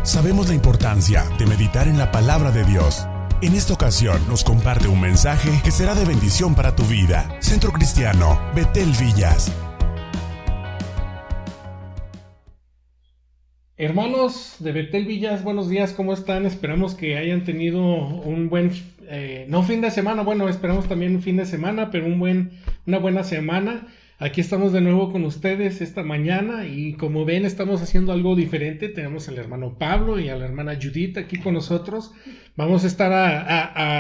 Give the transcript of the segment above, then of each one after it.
Sabemos la importancia de meditar en la palabra de Dios. En esta ocasión nos comparte un mensaje que será de bendición para tu vida. Centro Cristiano Betel Villas. Hermanos de Betel Villas, buenos días, ¿cómo están? Esperamos que hayan tenido un buen, no fin de semana, bueno, esperamos también un fin de semana, pero una buena semana. Aquí estamos de nuevo con ustedes esta mañana y como ven estamos haciendo algo diferente. Tenemos al hermano Pablo y a la hermana Judith aquí con nosotros. Vamos a estar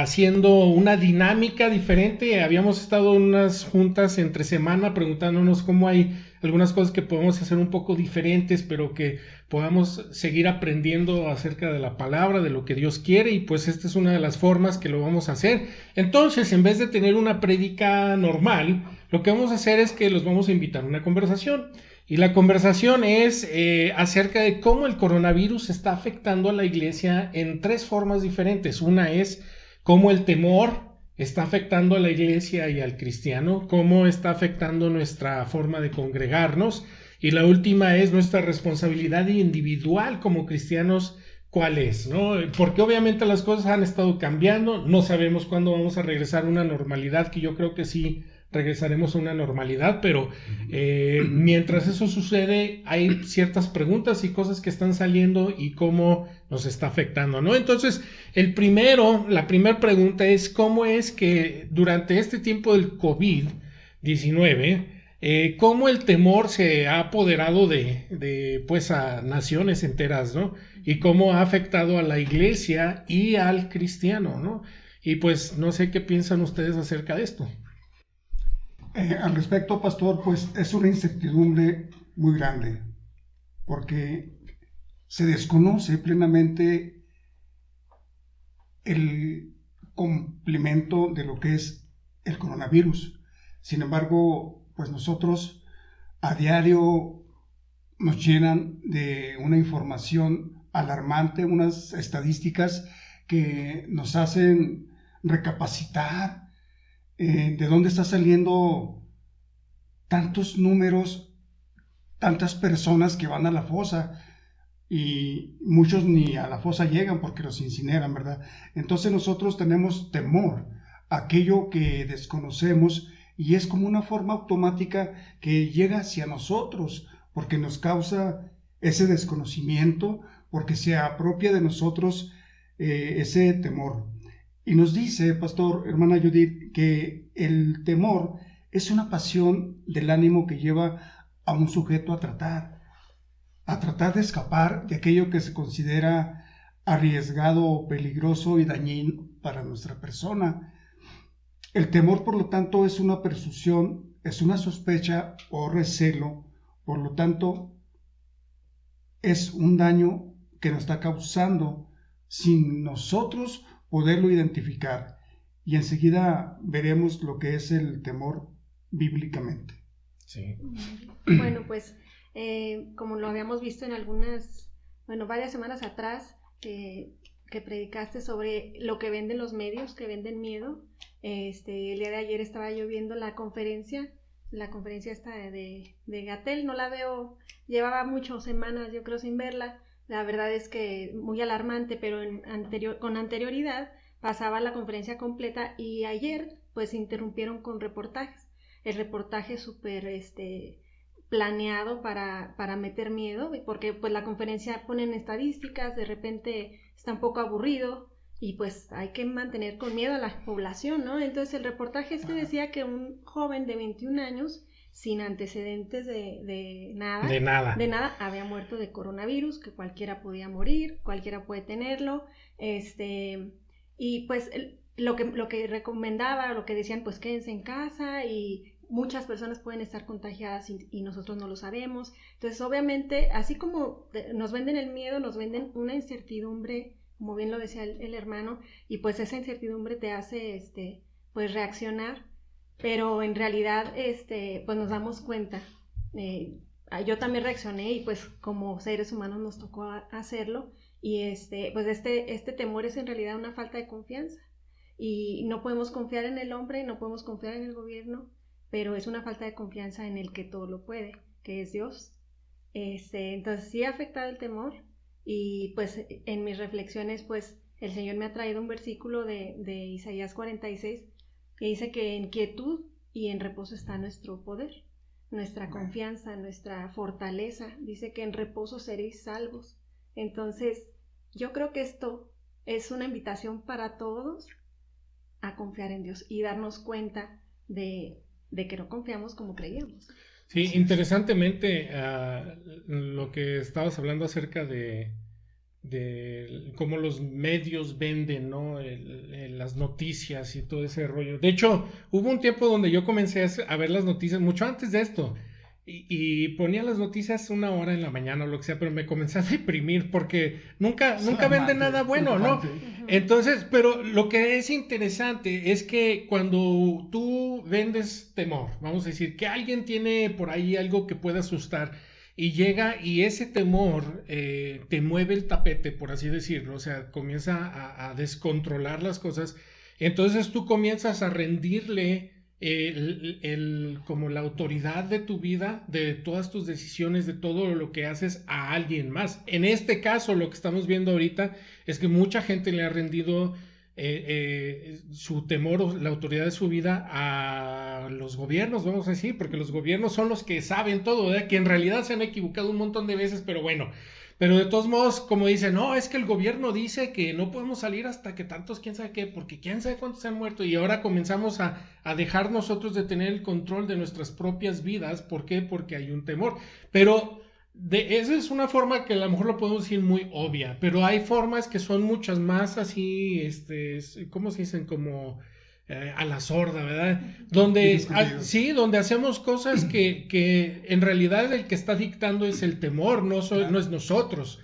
haciendo una dinámica diferente. Habíamos estado en unas juntas entre semana preguntándonos cómo hay algunas cosas que podemos hacer un poco diferentes, pero que podamos seguir aprendiendo acerca de la palabra, de lo que Dios quiere, y pues esta es una de las formas que lo vamos a hacer. Entonces, en vez de tener una prédica normal, lo que vamos a hacer es que los vamos a invitar a una conversación. Y la conversación es acerca de cómo el coronavirus está afectando a la iglesia en tres formas diferentes. Una es cómo el temor está afectando a la iglesia y al cristiano, cómo está afectando nuestra forma de congregarnos, y la última es nuestra responsabilidad individual como cristianos, cuál es, ¿no? Porque obviamente las cosas han estado cambiando, no sabemos cuándo vamos a regresar a una normalidad, que yo creo que sí regresaremos a una normalidad, pero mientras eso sucede hay ciertas preguntas y cosas que están saliendo y cómo nos está afectando, ¿no? Entonces, la primera pregunta es cómo es que durante este tiempo del COVID-19, cómo el temor se ha apoderado pues a naciones enteras, ¿no? Y cómo ha afectado a la iglesia y al cristiano, ¿no? Y pues no sé qué piensan ustedes acerca de esto. Al respecto, pastor, pues es una incertidumbre muy grande, porque se desconoce plenamente el complemento de lo que es el coronavirus. Sin embargo, pues nosotros a diario nos llenan de una información alarmante, unas estadísticas que nos hacen recapacitar de dónde está saliendo tantos números, tantas personas que van a la fosa, y muchos ni a la fosa llegan porque los incineran, ¿verdad? Entonces nosotros tenemos temor a aquello que desconocemos, y es como una forma automática que llega hacia nosotros porque nos causa ese desconocimiento, porque se apropia de nosotros ese temor. Y nos dice, pastor, hermana Judith, que el temor es una pasión del ánimo que lleva a un sujeto a tratar de escapar de aquello que se considera arriesgado, peligroso y dañino para nuestra persona. El temor, por lo tanto, es una presunción, es una sospecha o recelo, por lo tanto, es un daño que nos está causando sin nosotros poderlo identificar, y enseguida veremos lo que es el temor bíblicamente. Sí. Bueno, pues como lo habíamos visto en varias semanas atrás, que predicaste sobre lo que venden los medios, que venden miedo. El día de ayer estaba yo viendo la conferencia esta de Gatel. No la veo, llevaba muchas semanas yo creo sin verla. La verdad es que muy alarmante, pero con anterioridad pasaba la conferencia completa, y ayer pues se interrumpieron con reportajes. El reportaje súper planeado para meter miedo, porque pues la conferencia ponen estadísticas, de repente está un poco aburrido y pues hay que mantener con miedo a la población, ¿no? Entonces el reportaje decía que un joven de 21 años sin antecedentes de nada, había muerto de coronavirus, que cualquiera podía morir, cualquiera puede tenerlo, y pues lo que recomendaba, lo que decían, pues quédense en casa, y muchas personas pueden estar contagiadas y nosotros no lo sabemos. Entonces, obviamente, así como nos venden el miedo, nos venden una incertidumbre, como bien lo decía el hermano, y pues esa incertidumbre te hace pues reaccionar, pero en realidad pues nos damos cuenta. Yo también reaccioné, y pues como seres humanos nos tocó hacerlo, y pues este temor es en realidad una falta de confianza, y no podemos confiar en el hombre, no podemos confiar en el gobierno, pero es una falta de confianza en el que todo lo puede, que es Dios. Entonces sí ha afectado el temor, Y pues en mis reflexiones, pues el Señor me ha traído un versículo de Isaías 46 que dice que en quietud y en reposo está nuestro poder, nuestra confianza, nuestra fortaleza. Dice que en reposo seréis salvos. Entonces, yo creo que esto es una invitación para todos a confiar en Dios y darnos cuenta de que no confiamos como creíamos. Sí, interesantemente, lo que estabas hablando acerca de cómo los medios venden, ¿no? Las noticias y todo ese rollo. De hecho, hubo un tiempo donde yo comencé a ver las noticias mucho antes de esto y ponía las noticias 1 hora en la mañana o lo que sea, pero me comencé a deprimir porque nunca venden nada bueno, ¿no? Entonces, pero lo que es interesante es que cuando tú vendes temor, vamos a decir que alguien tiene por ahí algo que pueda asustar y llega y ese temor te mueve el tapete, por así decirlo, o sea, comienza a descontrolar las cosas, entonces tú comienzas a rendirle como la autoridad de tu vida, de todas tus decisiones, de todo lo que haces a alguien más. En este caso, lo que estamos viendo ahorita es que mucha gente le ha rendido su temor o la autoridad de su vida a los gobiernos, vamos a decir, porque los gobiernos son los que saben todo, ¿verdad? Que en realidad se han equivocado un montón de veces, pero bueno. Pero de todos modos, como dicen, no, es que el gobierno dice que no podemos salir hasta que tantos, quién sabe qué, porque quién sabe cuántos se han muerto. Y ahora comenzamos a dejar nosotros de tener el control de nuestras propias vidas. ¿Por qué? Porque hay un temor. Pero esa es una forma que a lo mejor lo podemos decir muy obvia, pero hay formas que son muchas más así, ¿cómo se dicen? Como a la sorda, ¿verdad? Donde hacemos cosas que en realidad el que está dictando es el temor, no es nosotros.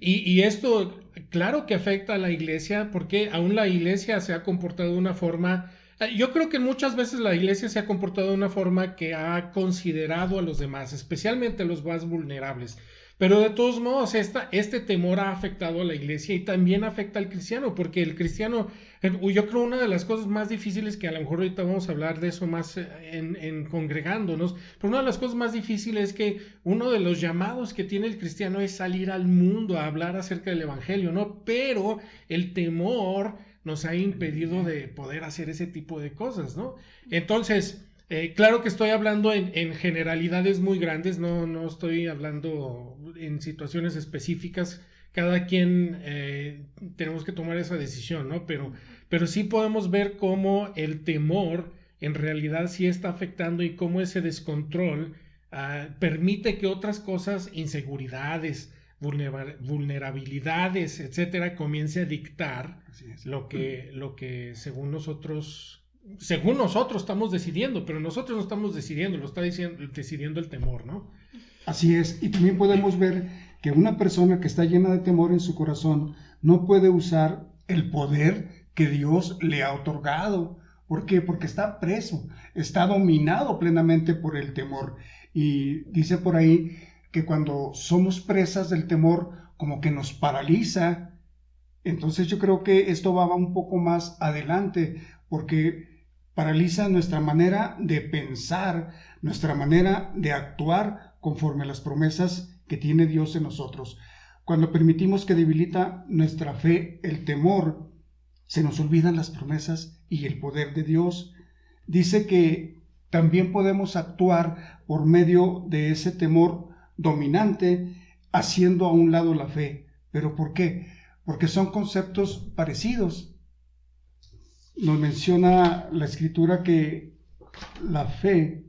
Y esto, claro que afecta a la iglesia, porque aún la iglesia se ha comportado de una forma. Yo creo que muchas veces la iglesia se ha comportado de una forma que ha considerado a los demás, especialmente a los más vulnerables. Pero de todos modos, este temor ha afectado a la iglesia y también afecta al cristiano, porque el cristiano, yo creo una de las cosas más difíciles, que a lo mejor ahorita vamos a hablar de eso más en congregándonos, pero una de las cosas más difíciles es que uno de los llamados que tiene el cristiano es salir al mundo a hablar acerca del evangelio, ¿no? Pero el temor nos ha impedido de poder hacer ese tipo de cosas, ¿no? Entonces, claro que estoy hablando en generalidades muy grandes, no estoy hablando en situaciones específicas. Cada quien tenemos que tomar esa decisión, ¿no? Pero sí podemos ver cómo el temor en realidad sí está afectando y cómo ese descontrol permite que otras cosas, inseguridades, vulnerabilidades, etcétera, comience a dictar lo que según nosotros estamos decidiendo, pero nosotros no estamos decidiendo, lo está decidiendo el temor, ¿no? Así es, y también podemos ver que una persona que está llena de temor en su corazón no puede usar el poder que Dios le ha otorgado. ¿Por qué? Porque está preso, está dominado plenamente por el temor. Y dice por ahí que cuando somos presas del temor, como que nos paraliza. Entonces yo creo que esto va un poco más adelante, porque paraliza nuestra manera de pensar, nuestra manera de actuar conforme a las promesas que tiene Dios en nosotros. Cuando permitimos que debilita nuestra fe el temor, se nos olvidan las promesas y el poder de Dios. Dice que también podemos actuar por medio de ese temor dominante, haciendo a un lado la fe. ¿Pero por qué? Porque son conceptos parecidos. Nos menciona la Escritura que la fe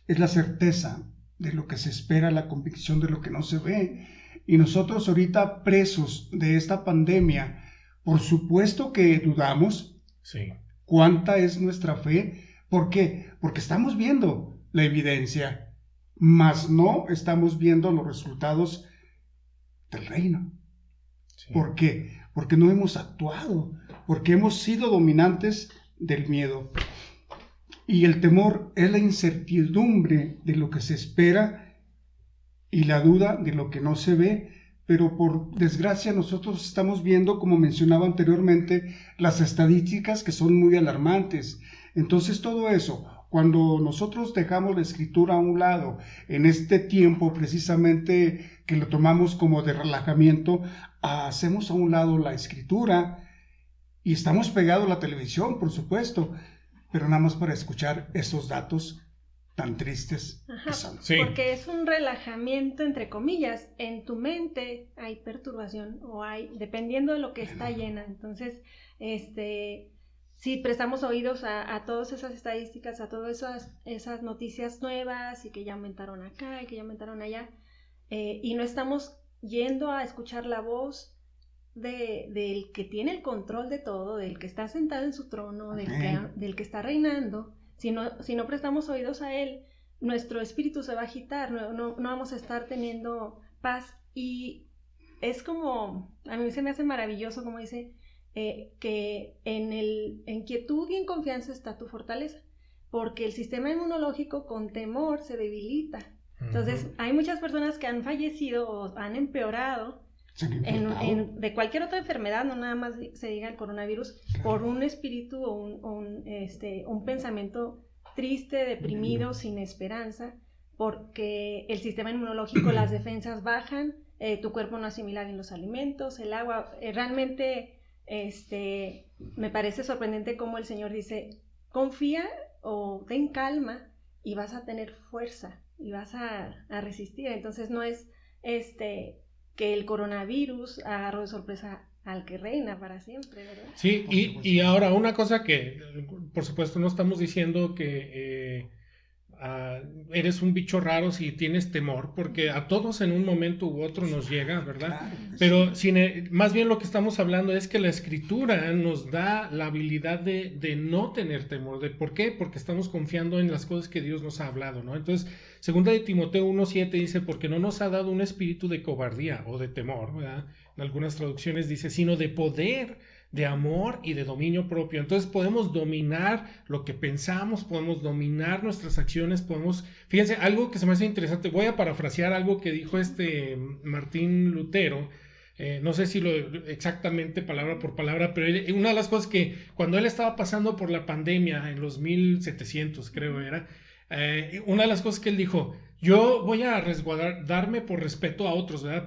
es la certeza de lo que se espera, la convicción de lo que no se ve. Y nosotros ahorita presos de esta pandemia, por supuesto que dudamos. Sí. ¿Cuánta es nuestra fe? ¿Por qué? Porque estamos viendo la evidencia, mas no estamos viendo los resultados del reino. Sí. ¿Por qué? Porque no hemos actuado, porque hemos sido dominantes del miedo. Y el temor es la incertidumbre de lo que se espera y la duda de lo que no se ve, pero por desgracia nosotros estamos viendo, como mencionaba anteriormente, las estadísticas que son muy alarmantes. Entonces todo eso, Cuando nosotros dejamos la escritura a un lado, en este tiempo precisamente que lo tomamos como de relajamiento, hacemos a un lado la escritura y estamos pegados a la televisión, por supuesto, pero nada más para escuchar esos datos tan tristes. Ajá, sí. Porque es un relajamiento, entre comillas. En tu mente hay perturbación o hay, dependiendo de lo que está llena. Entonces, si prestamos oídos a todas esas estadísticas, a todas esas noticias nuevas y que ya aumentaron acá y que ya aumentaron allá, y no estamos yendo a escuchar la voz del que tiene el control de todo, del que está sentado en su trono, del que está reinando, si no prestamos oídos a él, nuestro espíritu se va a agitar, no vamos a estar teniendo paz. Y es como, a mí se me hace maravilloso, como dice, que en quietud y en confianza está tu fortaleza, porque el sistema inmunológico con temor se debilita. Entonces, hay muchas personas que han fallecido o han empeorado de cualquier otra enfermedad, no nada más se diga el coronavirus, por un espíritu o un pensamiento triste, deprimido, sin esperanza, porque el sistema inmunológico, las defensas bajan, tu cuerpo no asimila bien los alimentos, el agua. Realmente me parece sorprendente cómo el Señor dice: confía o ten calma y vas a tener fuerza y vas a resistir. Entonces no es que el coronavirus agarró de sorpresa al que reina para siempre, ¿verdad? Sí, y ahora una cosa que, por supuesto, no estamos diciendo que eres un bicho raro si tienes temor, porque a todos en un momento u otro nos llega, ¿verdad? Claro, pero más bien lo que estamos hablando es que la Escritura nos da la habilidad de no tener temor. ¿Por qué? Porque estamos confiando en las cosas que Dios nos ha hablado, ¿no? Entonces, segunda de Timoteo 1:7 dice: porque no nos ha dado un espíritu de cobardía o de temor, ¿verdad? En algunas traducciones dice, sino de poder, de amor y de dominio propio. Entonces podemos dominar lo que pensamos, podemos dominar nuestras acciones, fíjense, algo que se me hace interesante, voy a parafrasear algo que dijo Martín Lutero, no sé si exactamente palabra por palabra, pero una de las cosas que cuando él estaba pasando por la pandemia en los 1700 creo era, una de las cosas que él dijo: yo voy a resguardarme por respeto a otros, ¿verdad?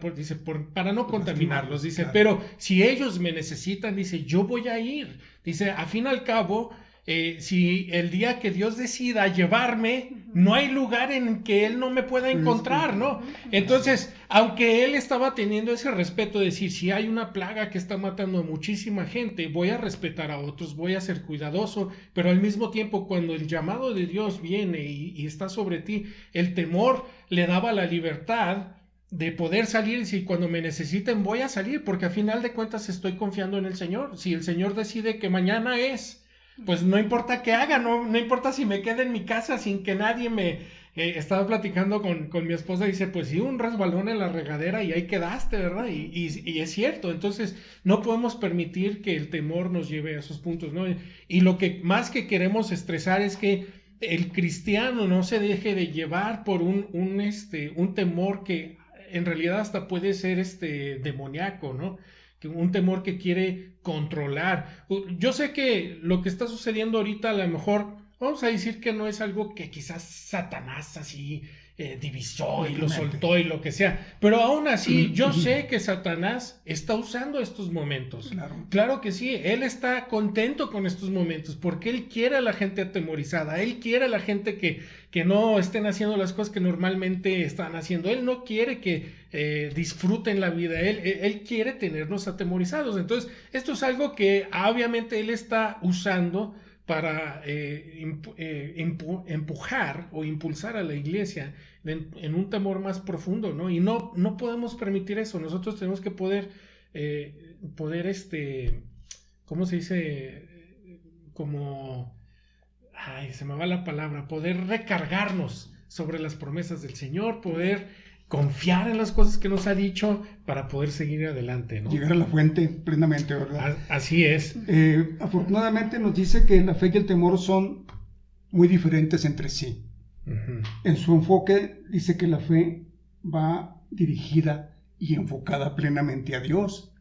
Para no contaminarlos, dice, claro. Pero si ellos me necesitan, dice, yo voy a ir. Dice, a fin al cabo, si el día que Dios decida llevarme, no hay lugar en que Él no me pueda encontrar, ¿no? Entonces, aunque Él estaba teniendo ese respeto de decir, si hay una plaga que está matando a muchísima gente, voy a respetar a otros, voy a ser cuidadoso, pero al mismo tiempo, cuando el llamado de Dios viene y está sobre ti, el temor le daba la libertad de poder salir, y decir, cuando me necesiten voy a salir, porque al final de cuentas estoy confiando en el Señor. Si el Señor decide que mañana pues no importa qué haga, no importa si me quede en mi casa sin que nadie estaba platicando con mi esposa y dice, pues sí, un resbalón en la regadera y ahí quedaste, ¿verdad? Y es cierto. Entonces no podemos permitir que el temor nos lleve a esos puntos, ¿no? Y lo que más que queremos estresar es que el cristiano no se deje de llevar por un temor que en realidad hasta puede ser demoníaco, ¿no? Un temor que quiere controlar. Yo sé que lo que está sucediendo ahorita, a lo mejor vamos a decir que no es algo que quizás Satanás así divisó y lo soltó y lo que sea, pero aún así yo sé que Satanás está usando estos momentos. Claro que sí, él está contento con estos momentos porque él quiere a la gente atemorizada, él quiere a la gente que no estén haciendo las cosas que normalmente están haciendo, él no quiere que disfruten la vida, él quiere tenernos atemorizados. Entonces esto es algo que obviamente él está usando para empujar o impulsar a la iglesia en un temor más profundo, ¿no? Y no podemos permitir eso. Nosotros tenemos que poder ¿cómo se dice? Se me va la palabra, poder recargarnos sobre las promesas del Señor, poder confiar en las cosas que nos ha dicho para poder seguir adelante, ¿no? Llegar a la fuente plenamente, ¿verdad? Así es. Afortunadamente nos dice que la fe y el temor son muy diferentes entre sí. Uh-huh. En su enfoque dice que la fe va dirigida y enfocada plenamente a Dios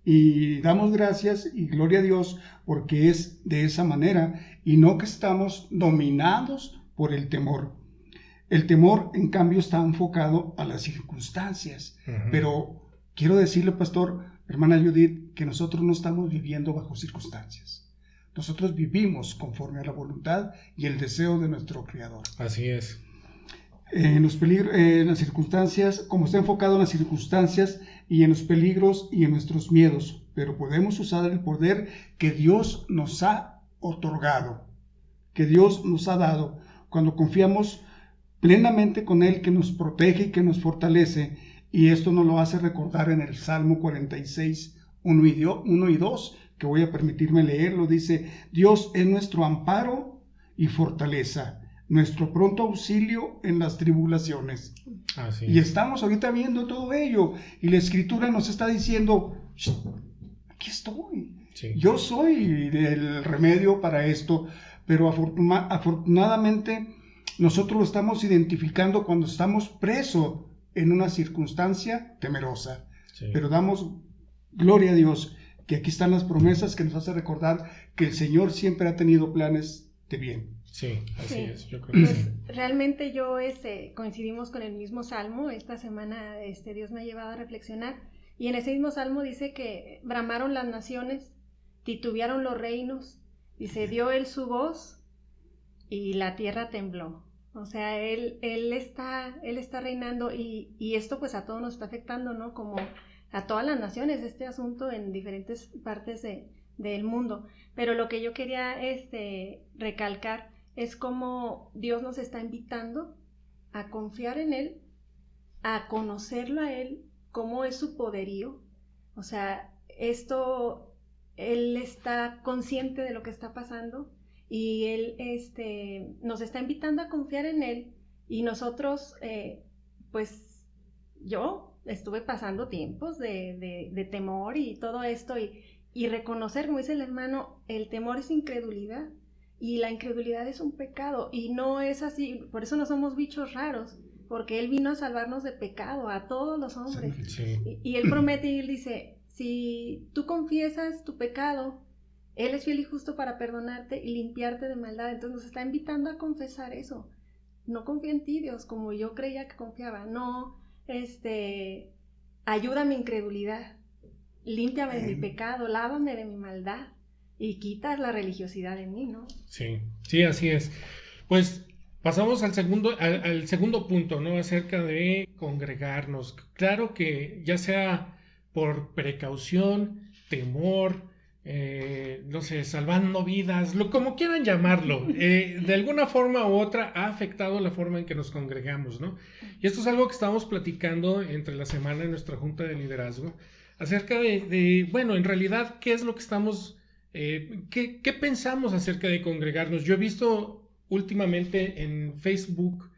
Y damos gracias y gloria a Dios porque es de esa manera y no que estamos dominados por el temor. El temor, en cambio, está enfocado a las circunstancias. Pero quiero decirle, pastor, hermana Judith, que nosotros no estamos viviendo bajo circunstancias. Nosotros vivimos conforme a la voluntad y el deseo de nuestro Creador. Así es. En las circunstancias, como está enfocado en las circunstancias y en los peligros y en nuestros miedos, pero podemos usar el poder que Dios nos ha otorgado, que Dios nos ha dado, cuando confiamos plenamente con Él, que nos protege y que nos fortalece, y esto nos lo hace recordar en el Salmo 46, 1 y 2, que voy a permitirme leerlo. Dice: Dios es nuestro amparo y fortaleza, nuestro pronto auxilio en las tribulaciones. Y estamos ahorita viendo todo ello, y la Escritura nos está diciendo: aquí estoy, yo soy el remedio para esto. Pero afortunadamente nosotros lo estamos identificando cuando estamos presos en una circunstancia temerosa. Pero damos gloria a Dios que aquí están las promesas que nos hace recordar que el Señor siempre ha tenido planes de bien. Sí, así es, yo creo que sí. Realmente yo coincidimos con el mismo salmo. Esta semana Dios me ha llevado a reflexionar, y en ese mismo salmo dice que bramaron las naciones, titubearon los reinos, dice, dio Él su voz y la tierra tembló. O sea, él está reinando, y esto pues a todos nos está afectando, ¿no? Como a todas las naciones, este asunto en diferentes partes del mundo. Pero lo que yo quería recalcar es cómo Dios nos está invitando a confiar en Él, a conocerlo a Él, cómo es su poderío. O sea, Él está consciente de lo que está pasando, y Él nos está invitando a confiar en Él. Y nosotros, pues yo estuve pasando tiempos de temor y todo esto, y reconocer, como dice el hermano, el temor es incredulidad, y la incredulidad es un pecado, y no es así. Por eso no somos bichos raros, porque Él vino a salvarnos de pecado a todos los hombres. Sí. Y Él promete, y Él dice: si tú confiesas tu pecado, Él es fiel y justo para perdonarte y limpiarte de maldad. Entonces nos está invitando a confesar eso. No confía en ti, Dios, como yo creía que confiaba. No, ayuda a mi incredulidad, límpiame de mi pecado, lávame de mi maldad, y quitas la religiosidad de mí, ¿no? Sí, así es. Pues pasamos al segundo punto, ¿no? Acerca de congregarnos. Claro que ya sea por precaución, temor, no sé, salvando vidas, como quieran llamarlo, de alguna forma u otra ha afectado la forma en que nos congregamos, ¿no? Y esto es algo que estábamos platicando entre la semana en nuestra junta de liderazgo, acerca bueno, en realidad, ¿qué es lo que estamos, qué pensamos acerca de congregarnos? Yo he visto últimamente en Facebook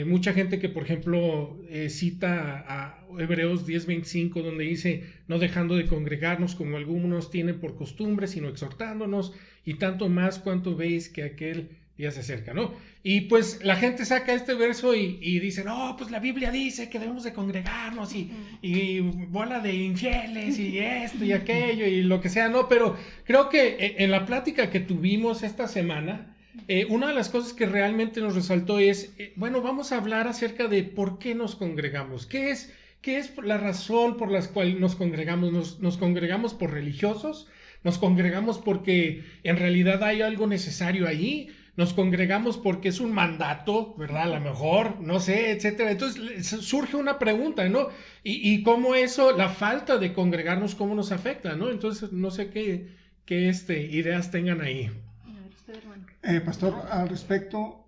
mucha gente que, por ejemplo, cita a Hebreos 10:25, donde dice: no dejando de congregarnos como algunos tienen por costumbre, sino exhortándonos, y tanto más cuanto veis que aquel día se acerca, ¿no? Y pues la gente saca este verso y dice: no, pues la Biblia dice que debemos de congregarnos, y bola de infieles y esto y aquello y lo que sea, ¿no? Pero creo que en la plática que tuvimos esta semana, una de las cosas que realmente nos resaltó es, bueno, vamos a hablar acerca de por qué nos congregamos. ¿Qué es la razón por la cual nos congregamos? ¿Nos congregamos por religiosos? ¿Nos congregamos porque en realidad hay algo necesario ahí? ¿Nos congregamos porque es un mandato, verdad? A lo mejor, no sé, etcétera. Entonces surge una pregunta, ¿no? Y cómo eso, la falta de congregarnos, cómo nos afecta, ¿no? Entonces, no sé qué ideas tengan ahí. Pastor, al respecto,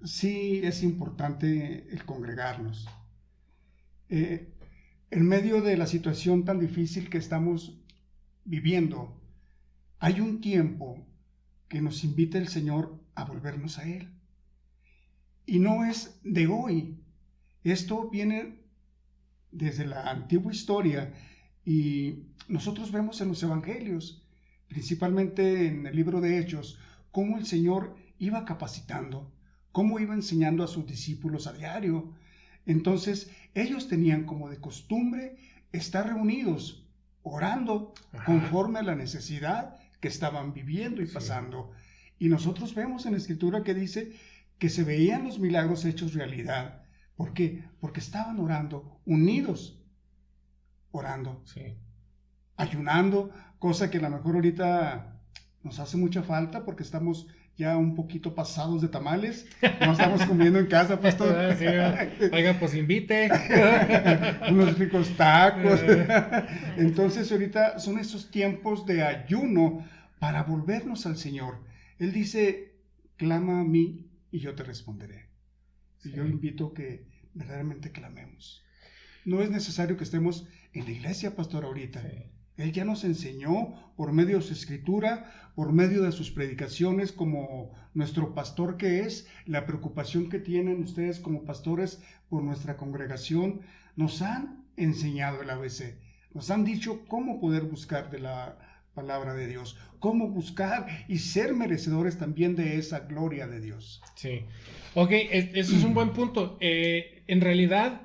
sí es importante el congregarnos. En medio de la situación tan difícil que estamos viviendo, hay un tiempo que nos invita el Señor a volvernos a Él. Y no es de hoy. Esto viene desde la antigua historia, y nosotros vemos en los evangelios, principalmente en el libro de Hechos, cómo el Señor iba capacitando, cómo iba enseñando a sus discípulos a diario. Entonces, ellos tenían como de costumbre estar reunidos orando conforme a la necesidad que estaban viviendo y pasando. Y nosotros vemos en la Escritura que dice que se veían los milagros hechos realidad. ¿Por qué? Porque estaban orando, unidos, orando, ayunando, cosa que a lo mejor ahorita nos hace mucha falta porque estamos ya un poquito pasados de tamales, no estamos comiendo en casa, pastor. Sí, oiga, pues invite. Unos ricos tacos. Entonces ahorita son esos tiempos de ayuno para volvernos al Señor. Él dice, clama a mí y yo te responderé. Y yo invito que verdaderamente clamemos. No es necesario que estemos en la iglesia, pastor, ahorita. Él ya nos enseñó por medio de su escritura, por medio de sus predicaciones, como nuestro pastor que es, la preocupación que tienen ustedes como pastores por nuestra congregación. Nos han enseñado el ABC, nos han dicho cómo poder buscar de la palabra de Dios, cómo buscar y ser merecedores también de esa gloria de Dios. Sí, ok, eso es un buen punto. En realidad,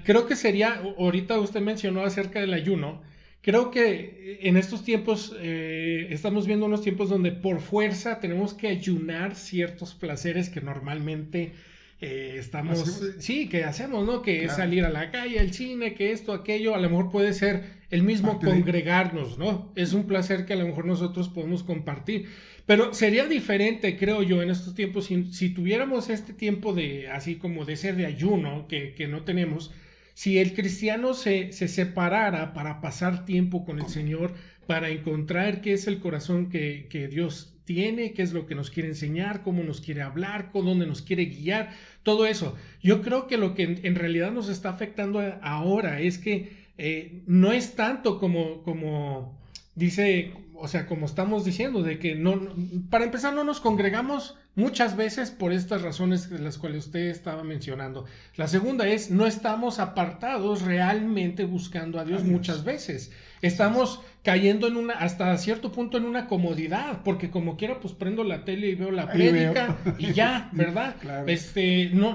creo que sería, ahorita usted mencionó acerca del ayuno. Creo que en estos tiempos estamos viendo unos tiempos donde por fuerza tenemos que ayunar ciertos placeres que normalmente que hacemos, ¿no? Que es salir a la calle, al cine, que esto, aquello, a lo mejor puede ser el mismo congregarnos, ¿no? Es un placer que a lo mejor nosotros podemos compartir. Pero sería diferente, creo yo, en estos tiempos, si tuviéramos este tiempo de, así como de ser de ayuno, que no tenemos. Si el cristiano se separara para pasar tiempo con el Señor, para encontrar qué es el corazón que Dios tiene, qué es lo que nos quiere enseñar, cómo nos quiere hablar, dónde nos quiere guiar, todo eso. Yo creo que lo que en realidad nos está afectando ahora es que no es tanto como dice, o sea, como estamos diciendo, de que para empezar no nos congregamos muchas veces por estas razones de las cuales usted estaba mencionando. La segunda es, no estamos apartados realmente buscando a Dios muchas veces. Estamos cayendo hasta cierto punto en una comodidad, porque como quiera, pues prendo la tele y veo la prédica y ya, ¿verdad? Claro.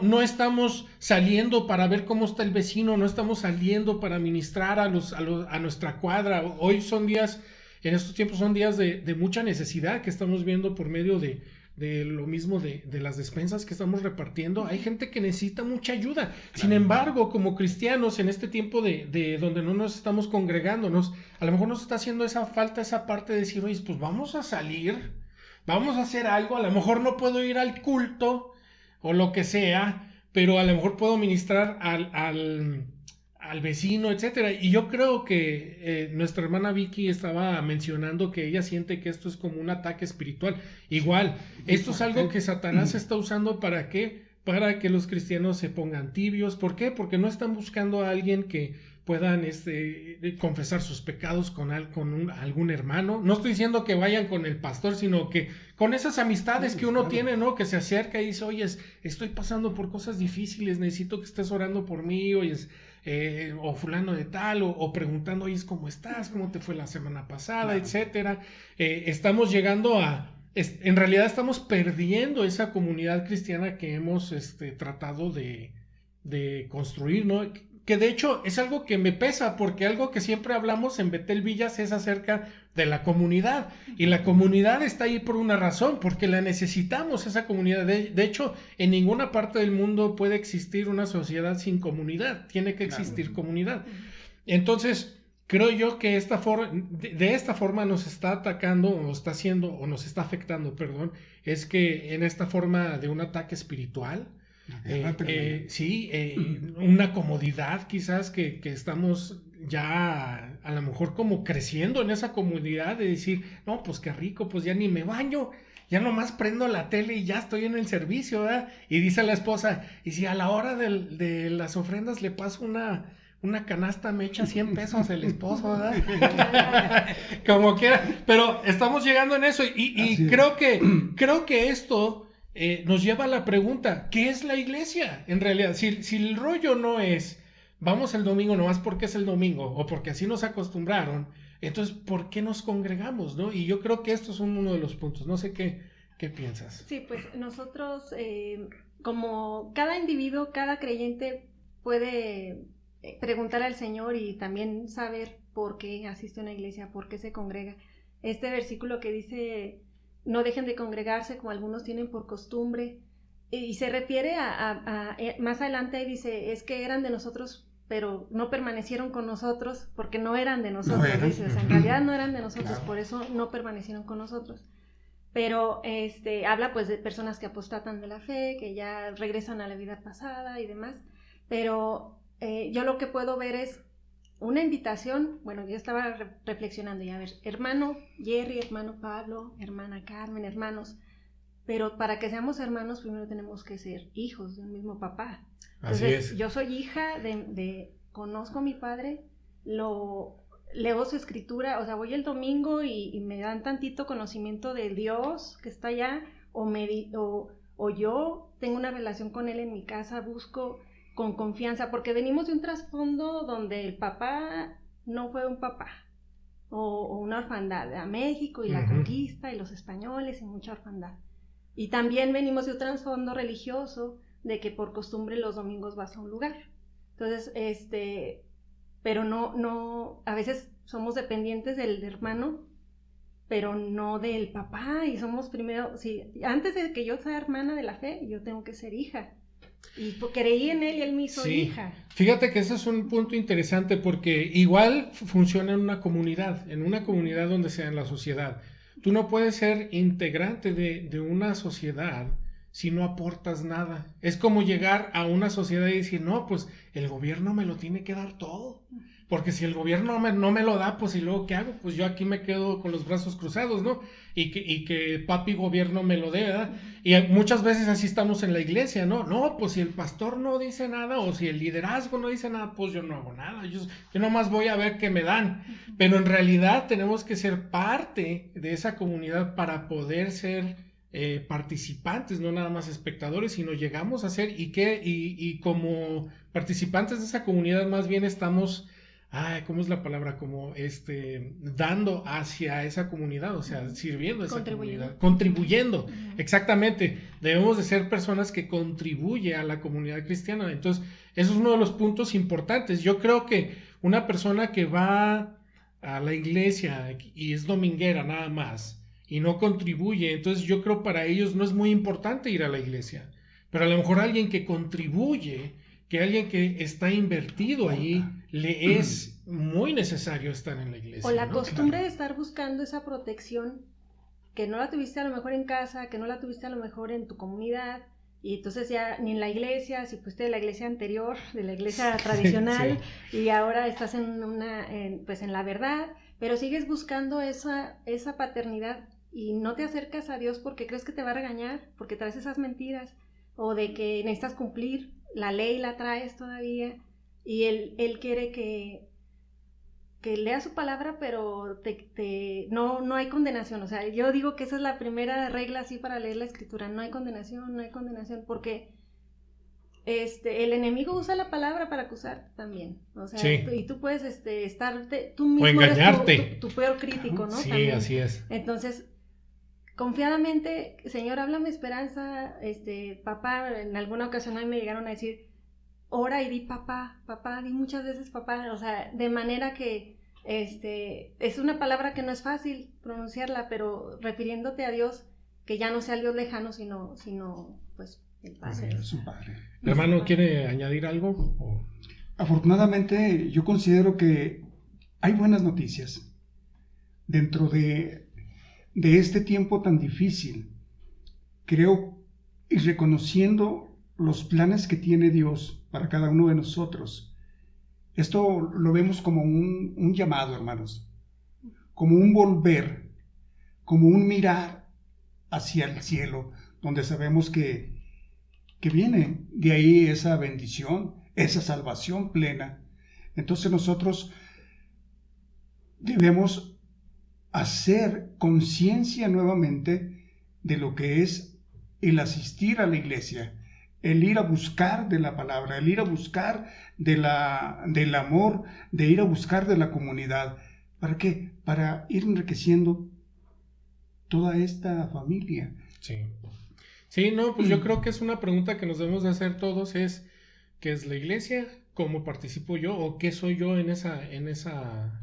No estamos saliendo para ver cómo está el vecino, no estamos saliendo para ministrar a nuestra cuadra. Hoy son días, en estos tiempos son días de mucha necesidad que estamos viendo por medio de lo mismo de las despensas que estamos repartiendo. Hay gente que necesita mucha ayuda. Sin embargo, como cristianos, en este tiempo de donde no nos estamos congregándonos, a lo mejor nos está haciendo esa falta, esa parte de decir, oye, pues vamos a salir, vamos a hacer algo. A lo mejor no puedo ir al culto o lo que sea, pero a lo mejor puedo ministrar al vecino, etcétera. Y yo creo que nuestra hermana Vicky estaba mencionando que ella siente que esto es como un ataque espiritual. Igual, esto es algo que Satanás está usando ¿para qué? Para que los cristianos se pongan tibios. ¿Por qué? Porque no están buscando a alguien que puedan confesar sus pecados con algún hermano. No estoy diciendo que vayan con el pastor, sino que con esas amistades que uno tiene, ¿no? Que se acerca y dice, oye, estoy pasando por cosas difíciles, necesito que estés orando por mí, oye, o fulano de tal, o preguntando, oye, ¿cómo estás? ¿Cómo te fue la semana pasada? Etcétera. Estamos llegando en realidad estamos perdiendo esa comunidad cristiana que hemos tratado de construir, ¿no? Que de hecho es algo que me pesa, porque algo que siempre hablamos en Betel Villas es acerca de la comunidad, y la comunidad está ahí por una razón, porque la necesitamos, esa comunidad. De hecho, en ninguna parte del mundo puede existir una sociedad sin comunidad, tiene que existir comunidad. Entonces, creo yo que de esta forma nos está atacando, o nos está afectando, perdón, es que en esta forma de un ataque espiritual, una comodidad quizás que estamos ya a lo mejor como creciendo en esa comodidad de decir, no, pues qué rico, pues ya ni me baño, ya nomás prendo la tele y ya estoy en el servicio, ¿verdad? Y dice la esposa, y si a la hora de las ofrendas le paso una canasta, me echa 100 pesos el esposo, ¿verdad? Como quiera, pero estamos llegando en eso y creo que esto nos lleva a la pregunta, ¿qué es la iglesia? En realidad, si el rollo no es, vamos el domingo nomás porque es el domingo, o porque así nos acostumbraron, entonces, ¿por qué nos congregamos, no? Y yo creo que esto es uno de los puntos, no sé qué piensas. Sí, pues nosotros, como cada individuo, cada creyente puede preguntar al Señor y también saber por qué asiste a una iglesia, por qué se congrega. Este versículo que dice, no dejen de congregarse como algunos tienen por costumbre, y se refiere más adelante dice, es que eran de nosotros, pero no permanecieron con nosotros porque no eran de nosotros, dice, o sea, en realidad no eran de nosotros, claro. Por eso no permanecieron con nosotros. Pero habla pues de personas que apostatan de la fe, que ya regresan a la vida pasada y demás, pero yo lo que puedo ver es una invitación. Bueno, yo estaba reflexionando y a ver, hermano Jerry, hermano Pablo, hermana Carmen, hermanos, pero para que seamos hermanos primero tenemos que ser hijos de un mismo papá. Entonces, yo soy hija conozco a mi padre, leo su escritura, o sea, voy el domingo y me dan tantito conocimiento de Dios que está allá, o yo tengo una relación con él en mi casa, busco con confianza, porque venimos de un trasfondo donde el papá no fue un papá, o una orfandad, a México y la conquista y los españoles y mucha orfandad. Y también venimos de un trasfondo religioso, de que por costumbre los domingos vas a un lugar. Entonces, pero no, a veces somos dependientes del hermano, pero no del papá, y somos primero, sí, antes de que yo sea hermana de la fe, yo tengo que ser hija. Y creí en él y él me hizo hija. Fíjate que ese es un punto interesante porque igual funciona en una comunidad donde sea en la sociedad. Tú no puedes ser integrante de una sociedad si no aportas nada. Es como llegar a una sociedad y decir, no, pues el gobierno me lo tiene que dar todo. Porque si el gobierno no me lo da, pues ¿y luego qué hago? Pues yo aquí me quedo con los brazos cruzados, ¿no? Y que papi gobierno me lo dé, ¿verdad? Y muchas veces así estamos en la iglesia, ¿no? No, pues si el pastor no dice nada o si el liderazgo no dice nada, pues yo no hago nada. Yo nomás voy a ver qué me dan. Pero en realidad tenemos que ser parte de esa comunidad para poder ser participantes, no nada más espectadores, sino llegamos a ser y como participantes de esa comunidad más bien estamos... ¿cómo es la palabra? Como dando hacia esa comunidad, o sea, sirviendo a esa comunidad, contribuyendo, exactamente. Debemos de ser personas que contribuyen a la comunidad cristiana. Entonces, eso es uno de los puntos importantes. Yo creo que una persona que va a la iglesia y es dominguera nada más y no contribuye, entonces yo creo para ellos no es muy importante ir a la iglesia. Pero a lo mejor alguien que contribuye, que alguien que está invertido allí, le es muy necesario estar en la iglesia. O la costumbre de estar buscando esa protección, que no la tuviste a lo mejor en casa, que no la tuviste a lo mejor en tu comunidad, y entonces ya ni en la iglesia, si fuiste de la iglesia anterior, de la iglesia tradicional, y ahora estás en la verdad, pero sigues buscando esa paternidad y no te acercas a Dios porque crees que te va a regañar, porque traes esas mentiras, o de que necesitas cumplir la ley, la traes todavía, y él quiere que leas su palabra, pero no hay condenación. O sea, yo digo que esa es la primera regla así para leer la escritura, no hay condenación, porque el enemigo usa la palabra para acusar también, o sea, y tú puedes tú mismo o engañarte. Eres tu peor crítico, ¿no? Sí, también. Así es. Entonces, confiadamente, Señor, háblame esperanza, papá. En alguna ocasión a mí me llegaron a decir, ora y di papá, di muchas veces papá, o sea, de manera que es una palabra que no es fácil pronunciarla, pero refiriéndote a Dios, que ya no sea el Dios lejano, sino pues el Padre. Su Padre. Hermano, ¿quiere añadir algo? Afortunadamente, yo considero que hay buenas noticias dentro de este tiempo tan difícil. Creo, y reconociendo los planes que tiene Dios para cada uno de nosotros, esto lo vemos como un llamado, hermanos, como un volver, como un mirar hacia el cielo, donde sabemos que viene de ahí esa bendición, esa salvación plena. Entonces nosotros debemos hacer conciencia nuevamente de lo que es el asistir a la iglesia, el ir a buscar de la palabra, el ir a buscar del amor, de ir a buscar de la comunidad. ¿Para qué? Para ir enriqueciendo toda esta familia. Sí, no, pues yo creo que es una pregunta que nos debemos de hacer todos, ¿qué es la iglesia? cómo participo yo o qué soy yo en esa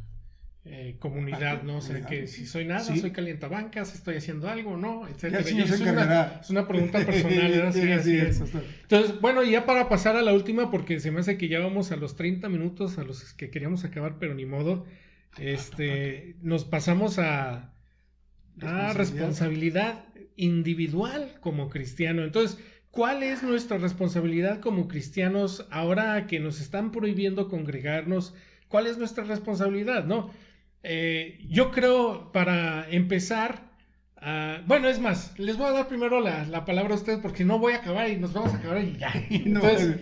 comunidad, ¿no? O sea, que si soy nada, sí. soy calientabancas, estoy haciendo algo, ¿no? Etcétera. Ya el Señor se encargará. Es una pregunta personal, ¿verdad? Sí, así es. Entonces, bueno, ya para pasar a la última, porque se me hace que ya vamos a los 30 minutos a los que queríamos acabar, pero ni modo. Nos pasamos a responsabilidad individual como cristiano. Entonces, ¿cuál es nuestra responsabilidad como cristianos ahora que nos están prohibiendo congregarnos? ¿Cuál es nuestra responsabilidad? ¿No? Yo creo, para empezar, bueno, es más, les voy a dar primero la palabra a ustedes porque no voy a acabar y nos vamos a acabar y ya. Entonces,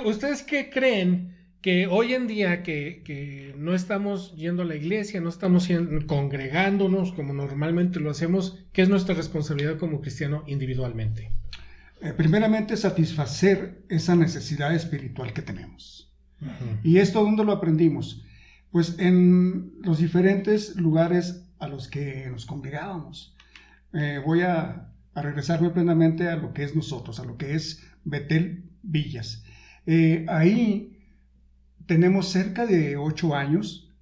¿ustedes qué creen que hoy en día que no estamos yendo a la iglesia, no estamos congregándonos como normalmente lo hacemos, qué es nuestra responsabilidad como cristiano individualmente? Primeramente, satisfacer esa necesidad espiritual que tenemos. Uh-huh. ¿Y esto dónde lo aprendimos? Pues en los diferentes lugares a los que nos congregábamos. Voy a regresarme plenamente a lo que es nosotros, a lo que es Betel Villas. Ahí tenemos cerca de 8 años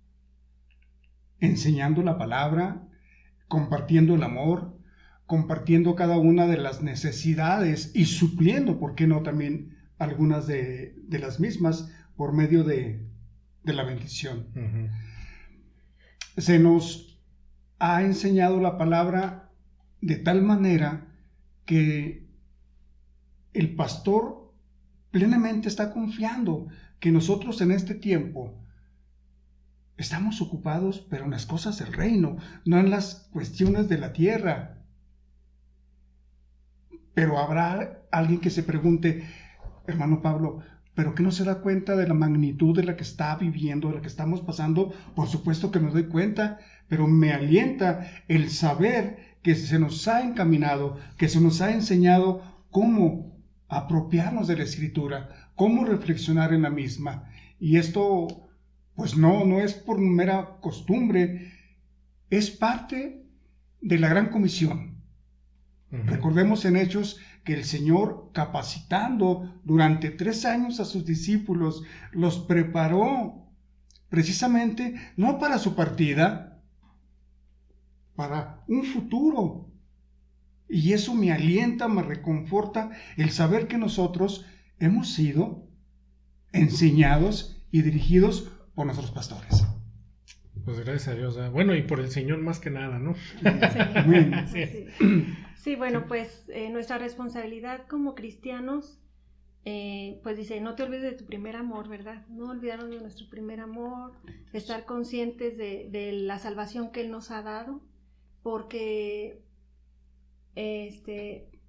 enseñando la palabra, compartiendo el amor, compartiendo cada una de las necesidades y supliendo, ¿por qué no también algunas de las mismas por medio de la bendición? Uh-huh. Se nos ha enseñado la palabra de tal manera que el pastor plenamente está confiando que nosotros en este tiempo estamos ocupados, pero en las cosas del reino, no en las cuestiones de la tierra. Pero habrá alguien que se pregunte, hermano Pablo, ¿pero qué no se da cuenta de la magnitud de la que está viviendo, de la que estamos pasando? Por supuesto que me doy cuenta, pero me alienta el saber que se nos ha encaminado, que se nos ha enseñado cómo apropiarnos de la Escritura, cómo reflexionar en la misma. Y esto, pues no es por mera costumbre, es parte de la gran comisión. Uh-huh. Recordemos en Hechos que el Señor, capacitando durante 3 años a sus discípulos, los preparó precisamente no para su partida, para un futuro. Y eso me alienta, me reconforta el saber que nosotros hemos sido enseñados y dirigidos por nuestros pastores. Pues gracias a Dios. Bueno, y por el Señor más que nada, ¿no? Sí. Sí, bueno, pues nuestra responsabilidad como cristianos, pues dice, no te olvides de tu primer amor, ¿verdad? No olvidarnos de nuestro primer amor, estar conscientes de la salvación que Él nos ha dado, porque,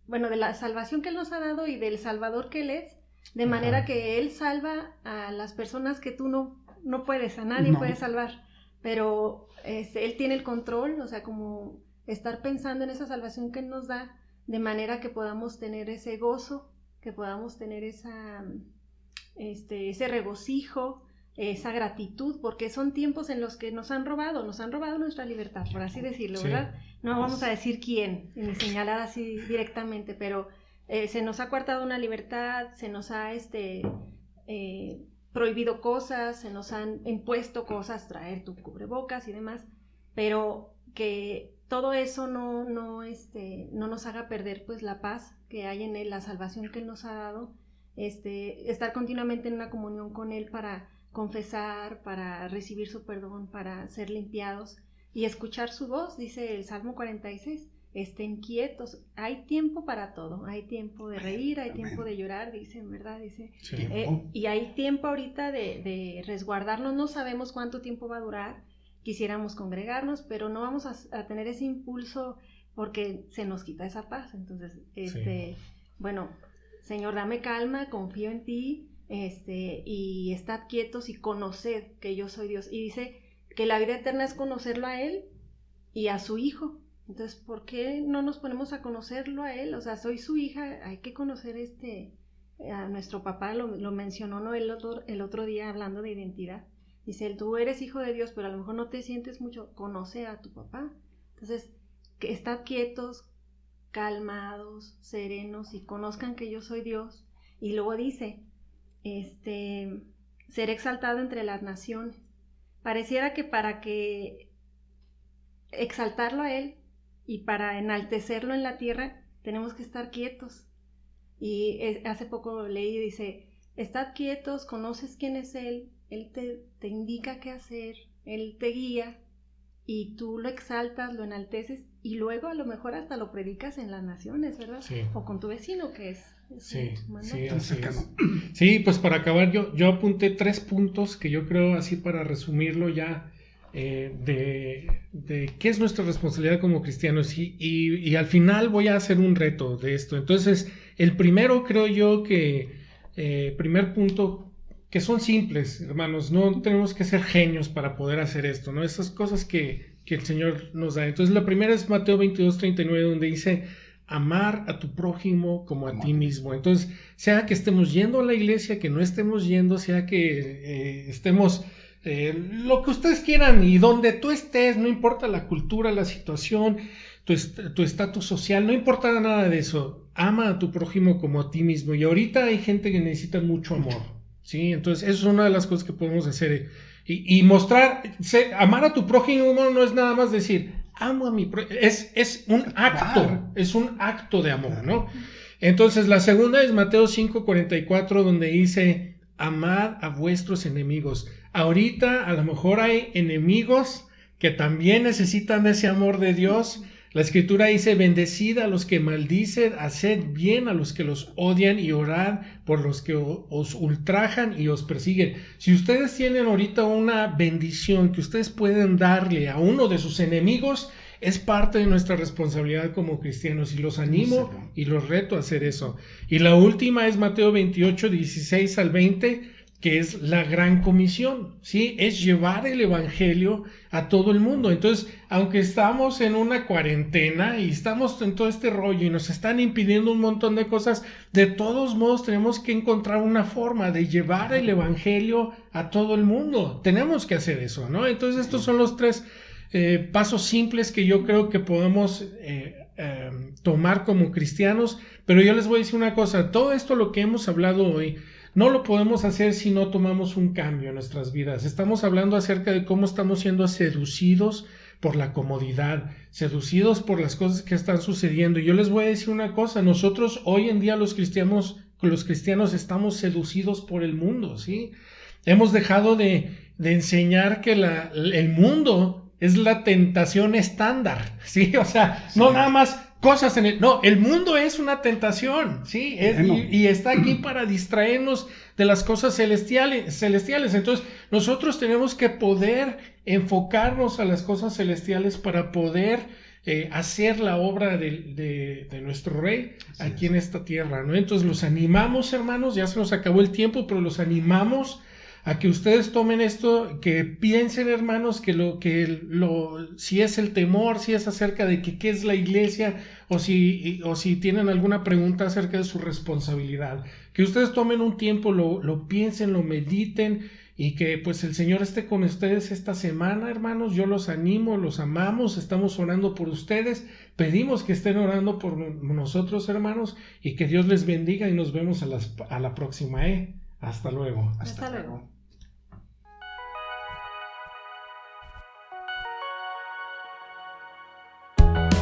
bueno, de la salvación que Él nos ha dado y del Salvador que Él es, de manera Ajá. que Él salva a las personas que tú no puedes, a nadie puedes salvar, pero Él tiene el control, o sea, como estar pensando en esa salvación que Él nos da, de manera que podamos tener ese gozo, que podamos tener ese regocijo, esa gratitud, porque son tiempos en los que nos han robado nuestra libertad, por así decirlo, sí. ¿verdad? No vamos a decir quién, ni señalar así directamente, pero se nos ha coartado una libertad, se nos ha prohibido cosas, se nos han impuesto cosas, traer tu cubrebocas y demás, pero que todo eso no nos haga perder pues la paz que hay en Él, la salvación que Él nos ha dado, estar continuamente en una comunión con Él para confesar, para recibir su perdón, para ser limpiados y escuchar su voz, dice el Salmo 46, estén quietos, hay tiempo para todo, hay tiempo de reír, hay tiempo de llorar, dice, ¿verdad? Dice, sí. Y hay tiempo ahorita de resguardarnos, no sabemos cuánto tiempo va a durar, quisiéramos congregarnos, pero no vamos a tener ese impulso porque se nos quita esa paz. Entonces, bueno, Señor, dame calma, confío en ti, y estad quietos y conoced que yo soy Dios. Y dice que la vida eterna es conocerlo a Él y a su Hijo. Entonces, ¿por qué no nos ponemos a conocerlo a Él? O sea, soy su hija, hay que conocer a nuestro papá, lo mencionó, ¿no? el otro día hablando de identidad. Dice, tú eres hijo de Dios, pero a lo mejor no te sientes mucho, conoce a tu papá. Entonces, que estad quietos, calmados, serenos y conozcan que yo soy Dios. Y luego dice, ser exaltado entre las naciones. Pareciera que para que exaltarlo a Él y para enaltecerlo en la tierra, tenemos que estar quietos. Y hace poco leí, dice, estad quietos, conoces quién es Él te indica qué hacer, Él te guía, y tú lo exaltas, lo enalteces, y luego a lo mejor hasta lo predicas en las naciones, ¿verdad? Sí. O con tu vecino, que es sí, así es. Sí, pues para acabar, yo apunté 3 puntos que yo creo, así para resumirlo ya, de qué es nuestra responsabilidad como cristianos, y al final voy a hacer un reto de esto. Entonces, el primero, creo yo que primer punto, que son simples, hermanos, no tenemos que ser genios para poder hacer esto, ¿no? Estas cosas que el Señor nos da. Entonces, la primera es Mateo 22:39, donde dice, amar a tu prójimo como a ti mismo. Entonces, sea que estemos yendo a la iglesia, que no estemos yendo, sea que estemos lo que ustedes quieran, y donde tú estés, no importa la cultura, la situación, tu estatus social, no importa nada de eso. Ama a tu prójimo como a ti mismo. Y ahorita hay gente que necesita mucho amor, ¿sí? Entonces, eso es una de las cosas que podemos hacer. Y mostrar, amar a tu prójimo no es nada más decir, amo a mi prójimo. Es un acto, es un acto de amor, ¿no? Entonces, la segunda es Mateo 5:44, donde dice, amad a vuestros enemigos. Ahorita a lo mejor hay enemigos que también necesitan ese amor de Dios. La Escritura dice, bendecid a los que maldicen, haced bien a los que los odian y orad por los que os ultrajan y os persiguen. Si ustedes tienen ahorita una bendición que ustedes pueden darle a uno de sus enemigos, es parte de nuestra responsabilidad como cristianos, y los animo y los reto a hacer eso. Y la última es Mateo 28:16 al 20, que es la gran comisión, ¿sí? Es llevar el evangelio a todo el mundo. Entonces, aunque estamos en una cuarentena y estamos en todo este rollo y nos están impidiendo un montón de cosas, de todos modos tenemos que encontrar una forma de llevar el evangelio a todo el mundo. Tenemos que hacer eso, ¿no? Entonces, estos son los 3 pasos simples que yo creo que podemos tomar como cristianos. Pero yo les voy a decir una cosa, todo esto lo que hemos hablado hoy, no lo podemos hacer si no tomamos un cambio en nuestras vidas. Estamos hablando acerca de cómo estamos siendo seducidos por la comodidad, seducidos por las cosas que están sucediendo. Y yo les voy a decir una cosa, nosotros hoy en día los cristianos estamos seducidos por el mundo, ¿sí? Hemos dejado de enseñar que el mundo es la tentación estándar, ¿sí? O sea, no nada más cosas el mundo es una tentación, ¿sí? Y está aquí para distraernos de las cosas celestiales. Entonces, nosotros tenemos que poder enfocarnos a las cosas celestiales para poder hacer la obra de nuestro Rey aquí en esta tierra, ¿no? Entonces, los animamos, hermanos, ya se nos acabó el tiempo, pero los animamos a que ustedes tomen esto, que piensen, hermanos, si es el temor, si es acerca de qué es la iglesia, o si tienen alguna pregunta acerca de su responsabilidad, que ustedes tomen un tiempo, lo piensen, lo mediten, y que pues el Señor esté con ustedes esta semana, hermanos. Yo los animo, los amamos, estamos orando por ustedes, pedimos que estén orando por nosotros, hermanos, y que Dios les bendiga, y nos vemos a la próxima, Hasta luego. Hasta luego.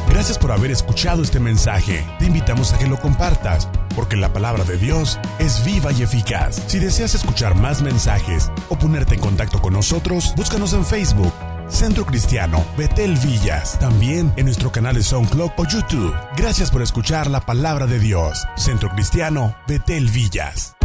Gracias por haber escuchado este mensaje. Te invitamos a que lo compartas, porque la palabra de Dios es viva y eficaz. Si deseas escuchar más mensajes o ponerte en contacto con nosotros, búscanos en Facebook, Centro Cristiano Bethel Villas. También en nuestro canal de SoundCloud o YouTube. Gracias por escuchar la palabra de Dios. Centro Cristiano Bethel Villas.